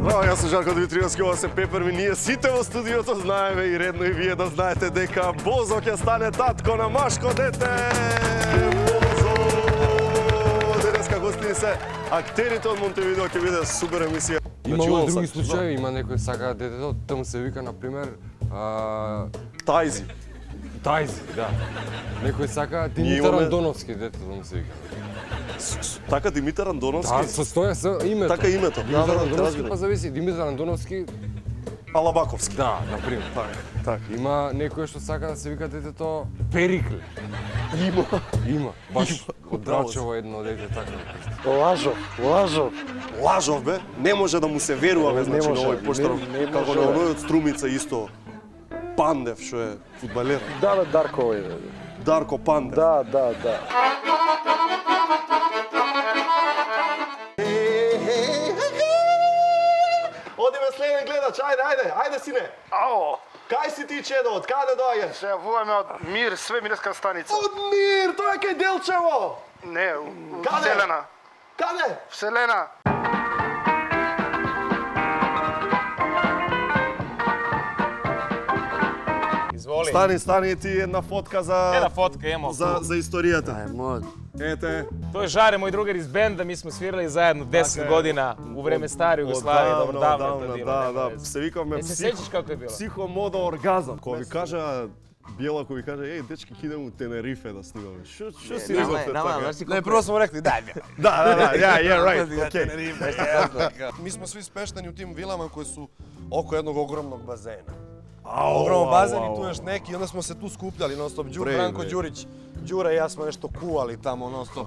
Здраво, јас сум Жарко Димитриевски, ова се Пеперми. Ние сите во студиото знаеме и редно и вие да знаете дека Бозо ќе стане татко на машко дете. Бозо! Денеска гостини се актерите од Монтевидео, ќе биде супер емисија. Има и други случаи, има некој сака детето, таму се вика на пример Тајзи. Тајзи, да. Некој сака Димитар Андоновски, детето му се вика. Така Димитар Андоновски? Да, состоја се името. Така името. Димитар Андоновски, па зависи, Димитар Андоновски, Алабаковски. да, например. Така. Има некој што сака да се вика детето Перикле. Има. Баш од Драчево едно дете така. Лажов бе, не може да му се верува бе, значи на овој поштаров, како на оној од Струмица исто. Пандев, што е фудбалер. Да, бе, Дарко е. Дарко Пандев. Да. Одиме следен гледач, ајде сине. Ао, Кај си ти, чедо, од каде доаѓаш? се јавуваме од Мир, свемирска станица. Од Мир, тоа е кај Делчево. Не, Каде? Вселена. Каде? Вселена. Изволи. Стани ти една фотка за Една фотка имamo. за историјата. Ајмо. Ете. To je Žare, moj drugar iz benda, mi smo svirali zajedno 10 godina u vreme stare Jugoslavije, dobro, davno je to bilo. Да, nema veze. се викаме E, se sećaš kako je bilo? психомода оргазам. Кога ви кажа Бјела, кој ви каже, еј, дечки, идеме у Тенерифе да снимаме. Што си реколте така? Не, прво smo rekli daj mi. Да, yeah, right, окей. Mi smo svi spešteni u tim vilama koje su oko jednog ogromnog bazena. Ogroman bazen i tu još neki, i onda smo se tu skupljali non stop. Bre, Branko bre. Đurić, Đura i ja smo nešto kuvali tamo non stop.